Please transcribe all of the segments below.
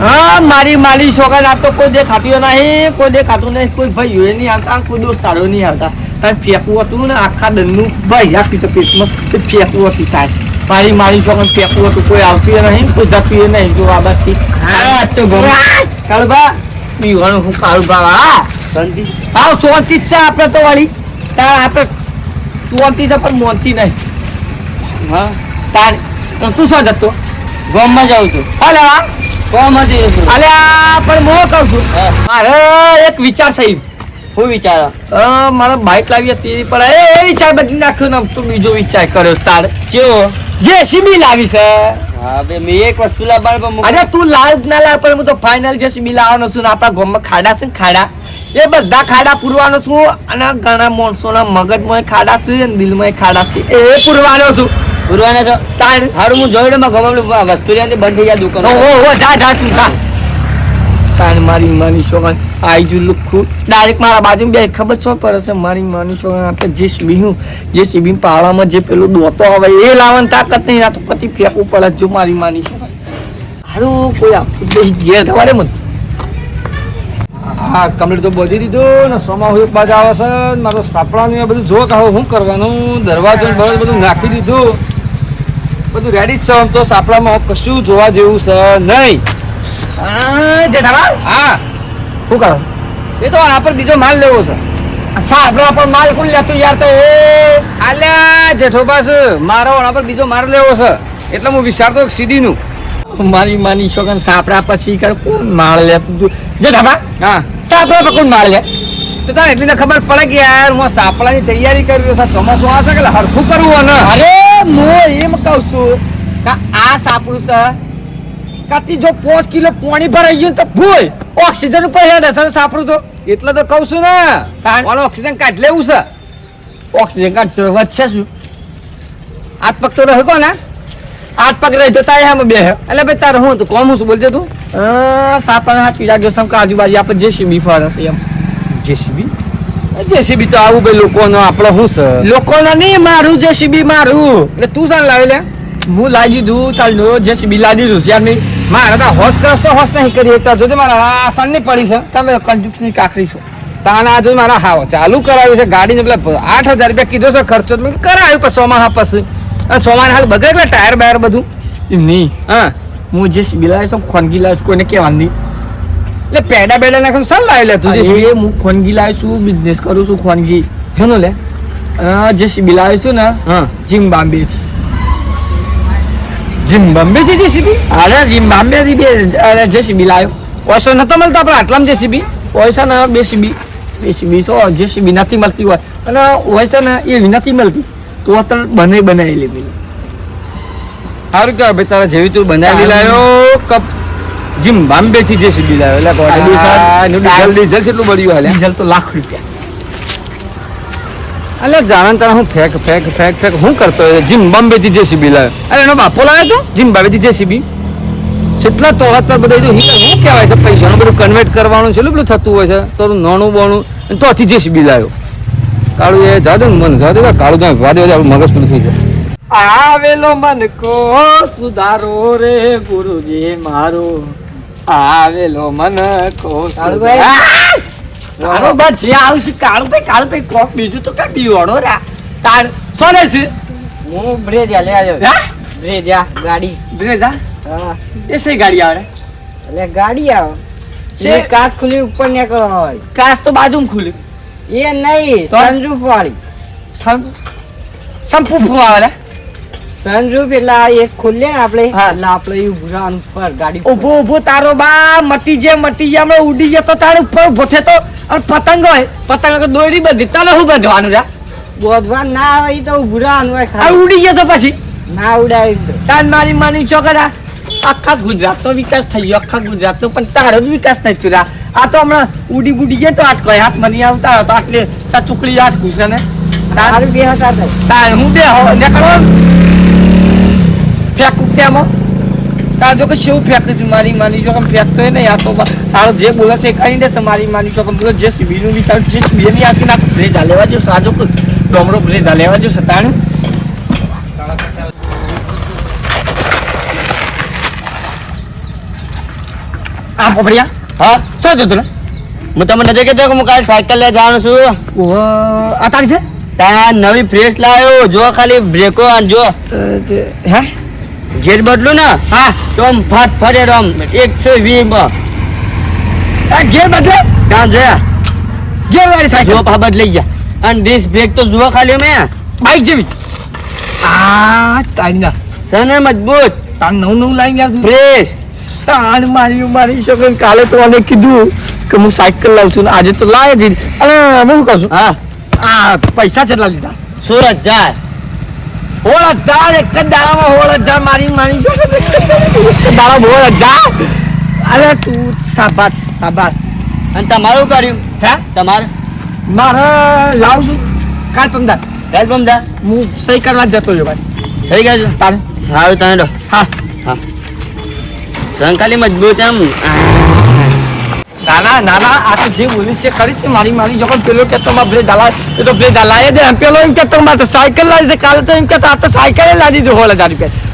હા મારી છોકરા ના તો કોઈ દેખાતું નહીં, કોઈ દેખાતું નહીં, કોઈ ભાઈઓ નહીં આવતા, કોઈ દોસ્તારો નહીં આવતા. તારે ફેંકવું હતું ને આખા દંડનું ભાઈ આપી તો પેટમાં તો ફેંકવું હતું તારે. મારી છોકરા ફેંકવું હતું, કોઈ આવતું નહીં, કોઈ જતું નહીં. જો આ બાજુ કાળુબા પીવાનું હું કાળુબા હા શાંતિ. હા શાંતિ જ છે આપણે તો વાળી તાર આપણે શાંતિ છે પણ મોનતી નહીં. હા તાર તું શું જતો ગામમાં જાઉં છું. અલે ગામમાં જઈએ છું. અલે પણ હું કહું છું મારે એક વિચાર સાહેબ. શું વિચાર? મારે બાઇક લાવી હતી પણ એ વિચાર બદલી નાખ્યો ને તું બીજો વિચાર કર્યો તાર કેવો જેસીબી લાવી છે. હા બે મેં એક વસ્તુ લાવવાનું. અરે તું લાવ ના લાવ પણ હું તો ફાઇનલ જેસીબી લાવવાનો છું ને આપણા ગામમાં ખાડા છે ને ખાડા એ બધા ખાડા પૂરવાનો છું અને ઘણા માણસોના મગજમાં ખાડા છે અને દિલમાં ખાડા છે એ પૂરવાનો છું. પૂરવાના છો તાર હારું હું જોઈ ગમે વસ્તુ બંધ થઈ જાય દુકાન. ઓ જા જા તું જા તાર મારી છોકરા આઈ જુ લુખું ડાયરેક્ટ મારા બાજુ બે ખબર શું પડે છે મારી છોકરા આપણે જેસીબી પાવડામાં જે પેલું દોતો આવે એ લાવવાની તાકાત નહીં આ તો કતી ફેંકવું પડે જો મારી છોકરા હારું કોઈ આપું ઘેર થવાડે મને. હા કમ્પ્લીટ તો બધી દીધું ને સોમાં હું એક બાજુ આવે છે મારો સાપડાનું બધું જો કે હવે શું કરવાનું દરવાજો બધું નાખી દીધું બધું રેડી જ છે. આમ તો સાપડામાં કશું જોવા જેવું છે નહીં. જેઠાલાલ હા શું કરો? એ તો આ પર બીજો માલ લેવો છે. સાપડા પર માલ કોણ લેતું યાર તો એ આલ્યા જેઠો બસ મારો આના પર બીજો માલ લેવો છે એટલે હું વિચારતો સીડીનું મારી છોકરા સાપડા પછી કર કોણ માળ લેતું તું જેઠાબા? હા સાપડા પર કોણ માળ લે? તો તારે એટલી ખબર પડે કે યાર હું સાપડાની તૈયારી કરી છે ચોમાસું આવશે કે હરખું કરવું ને. અરે હું એમ કહું છું કે આ સાપડું છે કાતી જો 5 કિલો પાણી ભરાઈ ગયું તો ભૂલ ઓક્સિજન ઉપર હેડે છે સાપડું તો એટલે તો કહું છું ને ઓનો ઓક્સિજન કાઢ લેવું છે. ઓક્સિજન કાઢ વધશે શું? હાથ પગ તો રહે કોને હાથ પગ રહી તો તારે આમ બે એટલે ભાઈ તારે હું તું કોમ શું બોલજે તું સાપડા હાથ પીડા ગયો સમ આજુબાજુ આપણે જેસીબી ફરે છે એમ. જેસીબી તો આવું ભાઈ લોકોનો આપણે શું છે લોકોનો નહીં મારું જેસીબી મારું. એટલે તું સાન લાવી લે હું લાવી દીધું ચાલ જેસીબી લાવી દીધું છે યાર નહીં મારે તો હોશ કરસ તો હોશ નહીં કરી એકતા જોજે મારા આસાન નહીં પડી છે. તમે કંજુક્સની કાકરી છો તાના જો મારા હા ચાલુ કરાવ્યું છે ગાડીને પેલા 8,000 રૂપિયા કીધો છે ખર્ચો કરાવ્યું પછી સોમાં હા પછી અને સોમાં હાલ બગડે એટલે ટાયર બાયર બધું એમ નહીં. હા હું જેસીબી લાવી છું ખોનગી લાવી છું કોઈને કહેવાનું નહીં. એટલે પેડા બેડા નાખીને સાલ લાવી લે તું જેસીબી. હું ખોનગી લાવી છું બિઝનેસ કરું છું ખોનગી હેનો લે જેસીબી લાવી છું ને હા ઝિમ્બાબ્વે થી જેસીબી. અરે ઝિમ્બાબ્વે થી બે જેસીબી લાવ્યો. પૈસા નતો મળતો આપણે આટલામાં જેસીબી પૈસા ને બેસીબી તો જેસીબી નથી મળતી હોય અને પૈસા ને એવી નથી મળતી તો તને બનાવેલી પેલી સારું કહેવાય ભાઈ તારા જેવી તું બનાવી લાવ્યો કપ ઝિમ્બાબ્વે થી જેસીબી લાવ્યો એટલે ડીઝલ કેટલું બળ્યું હાલે ડીઝલ તો લાખ રૂપિયા. અલે જાણ તારા હું ફેક હું કરતો ઝિમ્બાબ્વે થી જેસીબી લાવ્યો. અરે એનો બાપો લાવ્યો તો ઝિમ્બાબ્વે થી જેસીબી કેટલા તોડતા બધા શું કહેવાય છે પૈસાનું બધું કન્વર્ટ કરવાનું છે એટલું બધું થતું હોય છે તો નાનું બોણું તો અથી જેસીબી લાવ્યો. કાળું એ જાદુ મન જાદુ કાળું તો વાદે મગજ પૂરું થઈ જાય. આવેલો મન કો સુધારો રે ગુરુજી મારો આવેલો મન કો સુધારો બસ જે આવશે કાળુભાઈ કોક બીજું તો કઈ બીવાડો રે તાર સોને છે હું બ્રેજા લે આવ્યો બ્રેજા ગાડી બ્રેજા હા એ સही ગાડી આવે એટલે ગાડી આવે છે કાચ ખુલી ઉપર નીકળવા હોય કાચ તો બાજુમાં ખુલી એ નહીં સનરૂફ વાળી સંપૂફ આવે સનરૂફ એટલે એક ખુલે ને આપણે એટલે આપણે ઉભરાન ઉપર ગાડી ઉભો તારો બા મટી જાય હમણાં ઉડી જાય તો તારો ઉપર ઉભો છે તો અને પતંગ હોય પતંગ દોડી બધી તારે શું બાંધવાનું રે બોધવાનું ના આવે એ તો ઉભરાન હોય ખાલી ઉડી જાય તો પછી ના ઉડાય તાન મારી છોકરા આખા ગુજરાતનો વિકાસ થઈ ગયો આખા ગુજરાતનો પણ તારો જ વિકાસ થઈ થયો આ તો હમણાં ઉડી બુડી ગયા તો આટકો હાથ મને આવતા તો આટલે ચુકડી આઠ ઘૂસે ને તારું બે હતા તાર હું બે નીકળો ફેંકું ત્યાંમાં તાર જો કે શું ફેંકે છે મારી જો ફેંકતો હોય ને યા તો તારો જે બોલે છે એ કરી દેશે મારી જો બોલો જે સીબીનું વિચાર જે સીબીની આખી નાખ બ્રેજ લેવા જો સાજો ડોમરો બ્રેજ લેવા જો સતાણું આ પોપડિયા હા શું જતો ને હું તમને નથી કહેતો કે હું કાલે સાયકલ લઈ જવાનું છું આ તારી છે ત્યાં નવી ફ્રેશ લાવ્યો જો ખાલી બ્રેકો અને જો હે ગેર બદલું ને હા તો આમ ફાટ ફરે આમ 120 માં આ ઘેર બદલે ત્યાં જોયા ઘેર વાળી જો સાયકલ પા બદલાઈ ગયા અને ડિસ્ક બ્રેક તો જુઓ ખાલી મેં બાઈક જેવી આ તારી ના સને મજબૂત તાર નવું લાવી ગયા તું ફ્રેશ તાન મારી છોકરી કાલે તો મને કીધું કે હું સાયકલ લાવું છું ને આજે તો લાવે જ અને હું શું કહું છું હા આ પૈસા કેટલા લીધા 16,000 16,000 એક જ દાડામાં 16,000 મારી એક જ દાડા 16,000 અરે તું શાબાશ અને તમારું કર્યું હે તમારે મારે લાવું છું કાલ પંદર કાલ બમદા હું સહી કરવા જ જતો રહ્યો ભાઈ થઈ ગયા છો તારે હા તમે તો હા સંખાલી મજબૂત એમ નાના આ તો જે બોલીશ છે કરીશ મારી જોકો પેલો કહેતો માં બ્રેક ડાલા એ તો બ્રેક ડાલાય દે પેલો એમ કહેતો મારે સાયકલ લાવી દે કાલે તો એમ કહેતો આ તો સાયકલ લાવી દીધું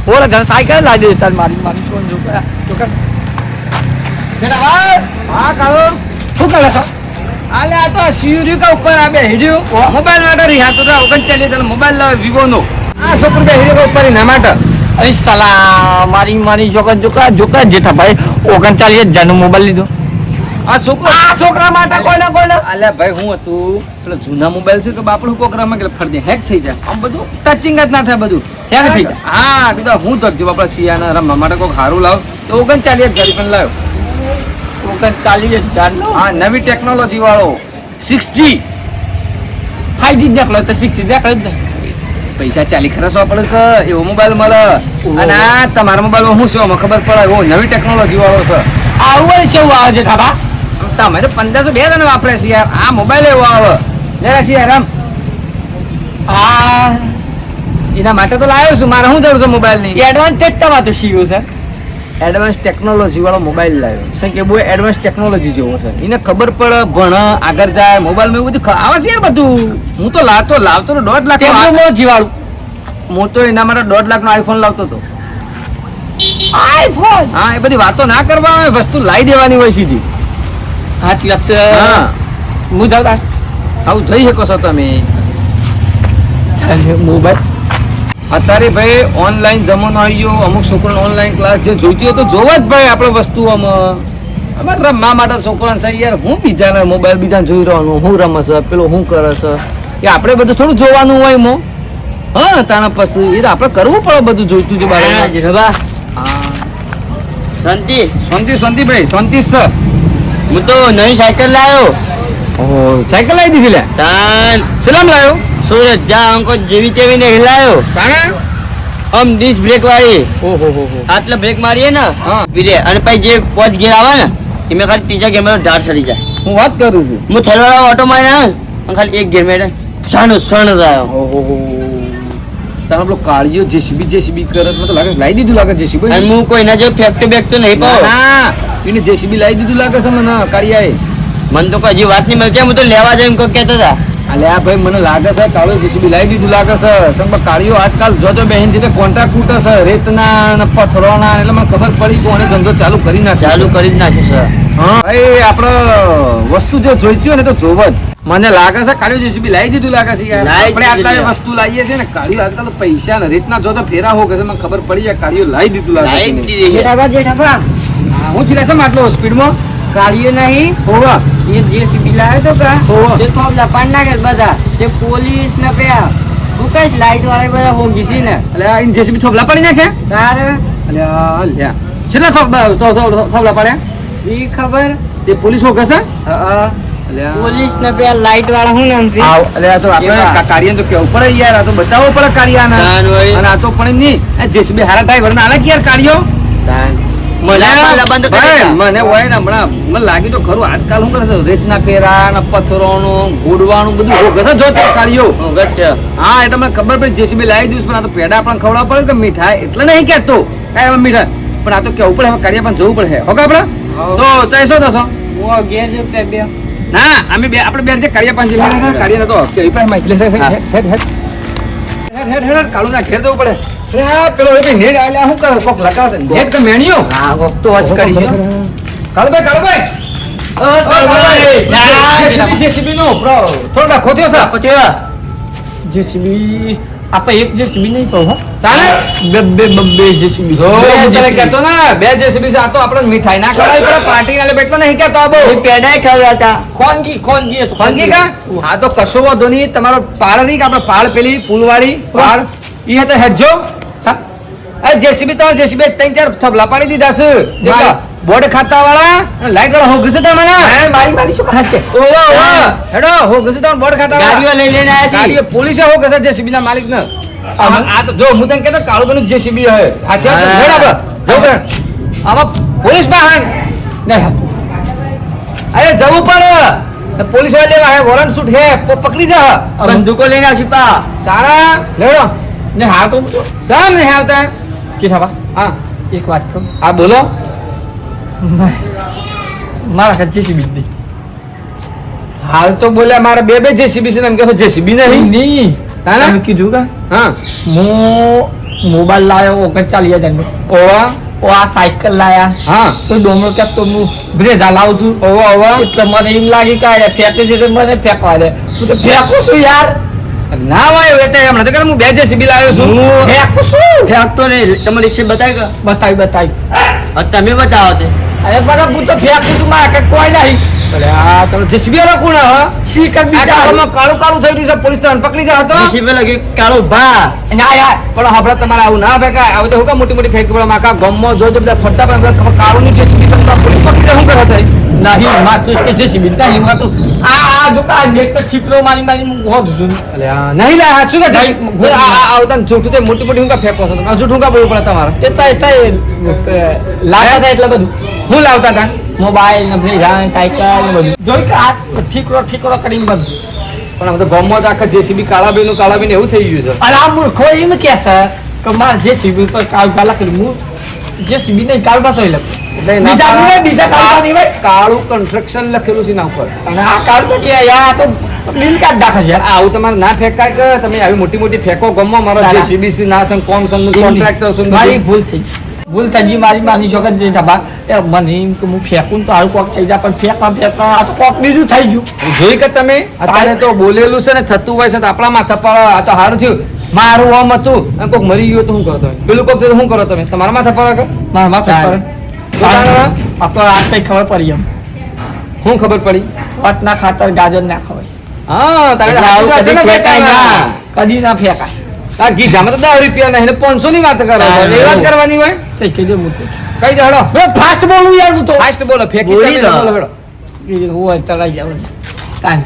16,000 સાયકલ લાવી દે તાર મારી ફોન જો કર બેટા ભાઈ હા કાળો શું કરે છો આલે આ તો સીરી કા ઉપર આ બે હિડિયો મોબાઈલ માટે રિહાતો તો ઓગન ચાલી તને મોબાઈલ લાવ વિવો નો આ છોકરો બે હિડિયો ઉપર ના માટે અરે સલા મારી જોકા જેઠા ભાઈ 39,000 નો મોબાઈલ લીધો આ છોકરા માટે કોઈને આલે ભાઈ હું હતું પેલા જૂના મોબાઈલ છે તો બાપડું કોકરામાં કે ફરદે હેક થઈ જાય આમ બધું ટચિંગ જ ના થાય બધું હેક થઈ જાય? હા કીધું હું તો જો બાપડા સિયાના રમવા માટે કોક હારું લાવ તો 39,000 પણ લાવ 39,000 નો હા નવી ટેકનોલોજી વાળો 6G 5G દેખલો તો 6G દેખલો જ ને પૈસા ચાલી ખરસવા પડે કે એવો મોબાઈલ મળે અને આ તમારા મોબાઈલ શું છે આમાં ખબર પડે એવો નવી ટેકનોલોજી વાળો છે આવું છે એવું આવે છે ખાબા તમે તો 1502 જણ વાપરે છે યાર આ મોબાઈલ એવો આવે જરા છે યાર આ એના માટે તો લાવ્યો છું મારે શું જરૂર છે મોબાઈલ ની એડવાન્સ ટેકમાં તો સીયું છે એડવાન્સ ટેકનોલોજી વાળો મોબાઈલ લાવ્યો છે કે બહુ એડવાન્સ ટેકનોલોજી જેવો છે એને ખબર પડે ભણ આગળ જાય મોબાઈલમાં એવું બધું આવે છે યાર બધું હું તો લાવતો 1.5 લાખ ટેકનો જીવાળું હું તો એના માટે 1.5 લાખ નો આઈફોન લાવતો હતો આઈફોન હા એ બધી વાતો ના કરવા આવે વસ્તુ લાવી દેવાની હોય સીધી સાચી વાત છે હા હું જાઉં તાર આવું જઈ શકો છો તમે મોબાઈલ અત્યારે ભાઈ ઓનલાઈન જમાનો આવી ગયો અમુક છોકરાને ઓનલાઈન ક્લાસ જે જોઈતી હોય તો જોવા જ ભાઈ આપણે વસ્તુઓમાં અમારે રમવા માટે છોકરાને છે યાર હું બીજાના મોબાઈલ બીજાને જોઈ રહેવાનું હું રમે છે પેલો હું કરે છે એ આપણે બધું થોડું જોવાનું હોય મો હા તાના પછી એ તો આપણે કરવું પડે બધું જોઈતું છે બાળક જેઠાબા શાંતિ શાંતિ ભાઈ શાંતિ સર હું તો નવી સાયકલ લાવ્યો ઓહો સાયકલ લાવી દીધી લે તાન સલામ લાવ્યો 16,000 અંકો જેવી તેવી ને હિલાયો તાણે આમ ડિસ્ક બ્રેક વાળી ઓહો આટલે બ્રેક મારીએ ને હા. વિરે અને પછી જે 5 ગેર આવે ને એમાં ખાલી ત્રીજા ગેરમાં ઢાળ ચડી જાય હું વાત કરું છું હું થલવાળા ઓટો માર્યા ને અને ખાલી એક ગેર મેળે સણ આવ્યો ઓહો તારો પેલો કાળિયો જેસીબી કરે મને તો લાગે છે લાવી દીધું લાગે જેસીબી અને હું કોઈના જો ફેક્ટો બેકતો નહીં પાઉં ના એને જેસીબી લાવી દીધું લાગે છે મને કાળિયાએ મને તો કોઈ હજી વાત નહીં મળતી હું તો લેવા જાય એમ કોઈ કહેતા હતા અલ્યા ભાઈ મને લાગે છે કાળો જેસીબી લાવી દીધું લાગે છે સંગ કાળિયો આજકાલ જોજો બહેન છે કોન્ટ્રાક્ટ કૂટે છે રેતના ને પથ્થરોના એટલે મને ખબર પડી કે ઓને ધંધો ચાલુ કરી નાખ્યો ચાલુ કરી જ નાખ્યું સર હા ભાઈ આપણે વસ્તુ જે જોઈતી હોય ને તો જોવ જ મને લાગે છે કાળિયો જેસીબી લાવી દીધું લાગે છે યાર લાવી આપણે આટલા દીધું. વસ્તુ લાવીએ છીએ ને કાળિયો આજકાલ તો પૈસા ને રીતના જો તો ફેરા હો કે છે મને ખબર પડી જાય કાળિયો લાવી દીધું લાગે લાવી છે દીધી છે. જેઠાબા હું ચીલે છે આટલો સ્પીડમાં કાઢીએ નહીં હોવા એ જેસીબી લાવ્યો તો કા હોવે. તે તો લપાડ નાખે બધા તે પોલીસ ને પે તું કઈ લાઈટ વાળા બધા હોગી છે ને એટલે આ જેસીબી થોપલા પાડી નાખે તારે અલ્યા લ્યા છેલ્લા થોપલા પાડ્યા સી ખબર તે પોલીસ હો કસે હા અલ્યા પોલીસ ને પે લાઈટ વાળા હું નામ છે આવ અલ્યા તો આપણે એવા. કાર્યને તો કેવું પડે યાર આ તો બચાવવો પડે કાર્યાને તાન હોય. અને આ તો પણ નહીં આ જેસીબી હારા ડ્રાઈવર ના આલે કે યાર કાર્યો તાન. લબાન તો કરી ભાઈ, દીધા. મને હોય ને હમણાં મને લાગ્યું તો ખરું આજકાલ શું કરે છે રેતના ફેરા ને પથ્થરોનું ગોડવાનું બધું હો કસે જો તે કાર્યો હું ગટ છે હા એટલે મને ખબર પડી જેસીબી લાવી દઉં પણ આ તો પેડા પણ ખવડાવવા પડે કે મીઠાઈ એટલે નહીં કહેતો કાંઈ મીઠાઈ પણ આ તો કેવું પડે હવે કાર્ય પણ જોવું પડે હો કે આપણે તો ચાઈસો થશો હું ઘેર જેમ તે બે ના અમે બે આપણે બે જે કાર્ય પાંચ જિલ્લા કાર્ય તો કે પણ માહિતી લે હા. હેડ કાળું ના ઘેર જવું પડે અરે હા પેલો એ નેટ આલ્યા શું કરે કોક લગાવશે નેટ કે મેણિયો હા વખતો જ કરી છે કાળુભાઈ જેસીબી નો થોડો ડખો થયો છે જેસીબી આપણે એક જેસીબી નહીં કહું હો તાને બે જેસીબી જો હું તને કહેતો ને બે જેસીબી છે આ તો આપણે મીઠાઈ ના ખવડાવી પડે પાર્ટી ના બેઠો નહીં કહેતો આ બહુ પેડાય ખવડાવતા ખોનગી હતું ખંગી કા હા તો કશો વાંધો નહીં તમારો પાળ નહીં કે આપણે પાળ પેલી પુલવાળી પાળ ઈ હતે હેડજો અરે જેસીબી તો જેસીબી ત્રણ ચાર થબલા પાડી દીધા છે દેખો બોર્ડ ખાતા વાળા લાઈટ વાળા હો ઘસે તમને મારી શું ખાસ કે ઓવા ઓવા હેડો હો ઘસે તમને બોર્ડ ખાતા ગાડીઓ લઈ લઈને આવ્યા છે ગાડીઓ પોલીસે હો ઘસે જેસીબી ના માલિક ને આ તો જો હું તને કહેતો કાળુબેનું જેસીબી હે આ છે હેડ આપણે જો બેન આમાં પોલીસ વાહન અરે જવું પડે પોલીસ વાળા લેવા હે વોરંટ શૂટ હે પકડી જા બંદૂકો લઈને આવશે પા સારા લેડો ને હા તો સામ નહીં આવતા કે થાવા હા એક વાત કહું હા બોલો મારા કાં જેસીબી નહીં હાલ તો બોલ્યા મારે બે જેસીબી છે ને એમ કહેશો જેસીબી નહીં નહીં તાને? તમે કીધું કા હા હું મોબાઈલ લાવ્યો 39,000 નો ઓવા ઓ આ સાયકલ લાયા હા તો ડોમરો ક્યાંક તો હું બ્રેઝા લાવું છું ઓવા ઓવા એટલે મને એમ લાગે કે આ ફેંકે છે તો મને ફેંકવા દે હું તો ફેંકું છું યાર ના વાય હવે તે હમણાં તો કે હું બે જેસીબી લાવ્યો છું ફેંકું છું ફેંકતો નહીં તમારી રિક્ષા બતાવી બતાવી તમે બતાવો તે અરે બધા હું તો ફેંકું છું મારા કાંઈ કોઈ નહીં અરે આ તમે જેસીબી વાળા કોણ હા શી કાંઈક આ બીજા કાળુમાં કાળું કાળું થઈ રહ્યું છે પોલીસ તો પકડી જા હતો જીસીબી લગી કાળો ભા ના યાર પણ હમણાં તમારે આવું ના ફેંકાય હવે તો હું કામ મોટી મોટી ફેંકી પડે આખા ગામમાં જો બધા ફરતા પણ કાળું ની જેસીબી તમને પોલીસ પકડી જાય શું કરે થઈ નહીં માં તો કે જેસીબી નહીં માં તો આ જો કા નેક તો છીપરો મારી હું હોદ છું અલે આ નહીં લા હાચું કે નહીં. આવતા જૂઠું તે મોટી મોટી હું કા ફેંકો છો તમે જૂઠું કા બોલવું પડે તમારે લાગતા હતા એટલે બધું હું લાવતા હતા મોબાઈલ ને બ્રેઝા સાયકલ ને બધું જોઈ કે આ ઠીકરો કરીને બધું પણ હવે તો ગામમાં તો આખા જેસીબી કાળાબેન એવું થઈ ગયું છે અને આ મૂર્ખો એમ કે છે કે મારે જેસીબી પર કાળ ગાલા કરી હું જેસીબી નહીં કાળ બસો લખું એટલે ના બીજા નહીં હોય, બીજા કાળા નહીં હોય. કાળું કન્સ્ટ્રક્શન લખેલું છે ના ઉપર અને આ કાળ તો કે યાર આ તો બિલ કાઢ નાખે છે યાર. આવું તમારે ના ફેંકાય કે તમે આવી મોટી મોટી ફેંકો ગામમાં મારો ના, ના. જેસીબી ના છે કોમસન નું કોન્ટ્રાક્ટર છું મારી ભૂલ થઈ ગઈ. ભૂલ થઈ ગઈ મારી માની છોકરી જે જબા એ મને એમ કે હું ફેંકું ને તો આવું કોક થઈ જાય પણ ફેંકવા આ તો કોક બીજું થઈ ગયું જોઈ કે તમે અત્યારે તો બોલેલું છે ને થતું હોય છે તો આપણા માથા પર આ તો સારું થયું મારું આમ હતું અને કોક મરી ગયું તો શું કરો તમે પેલું કોક થયું તો શું કરો તમે તમારા માથા પર કે મારા માથા પર પોતાના આ તો આ કઈ ખબર પડી એમ શું ખબર પડી વટ ના ખાતર ગાજર ના ખવાય હા તારે એટલે આવું હાચું કદી છે ને ફેંકાય ફેંકાય. ના. કદી ના ફેંકાય આ ગીધામાં તો 10 રૂપિયા નહીં ને 500 ની વાત કરો છો. એ વાત કરવાની હોય તે કીધું હું તો કઈ દે હડો ફાસ્ટ બોલું યાર હું તો ફાસ્ટ બોલો ફેંકી બોલી તમે દો. બોલો હેડો કીધું હોય ચલાઈ જાવ તાન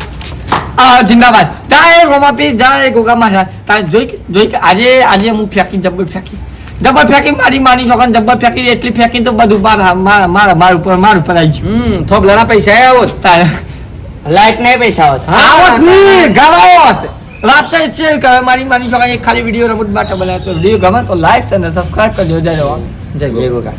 આ જિંદાબાદ જાય રોમાપી જાય ગોગા મારા તાન જોઈ કે આજે હું ફેંકી જબ્બર ફેંકી મારી માની છોકરાને જબ્બર ફેંકી એટલી ફેંકી તો બધું માર ઉપર આવી ગયું થોબલાના પૈસા આવો જ. તારે લાઈટ નહીં પૈસા આવત હા. આવત નહીં ગાવાવત રાત છે કે મારી માની છોકરાને એક ખાલી વિડીયો રમત માટે બનાવ્યો તો વિડીયો ગમે તો લાઈક અને સબસ્ક્રાઇબ કરજો જય જવાન જય ગોગા